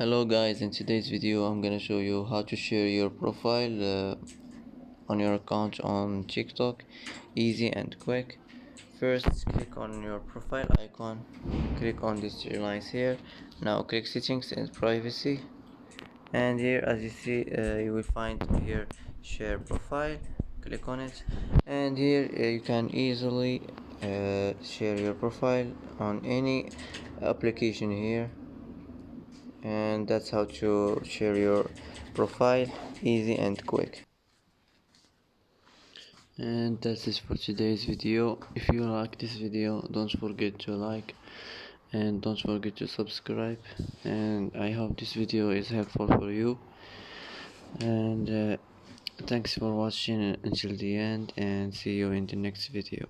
Hello guys, in today's video I'm gonna show you how to share your profile on your account on TikTok. Easy and quick. First, click on your profile icon, click on this three lines here. Now click settings and privacy, and here as you see you will find here share profile. Click on it, and here you can easily share your profile on any application here, and that's how to share your profile, easy and quick. And that's it for today's video. If you like this video, don't forget to like and don't forget to subscribe, and I hope this video is helpful for you. And thanks for watching until the end, and see you in the next video.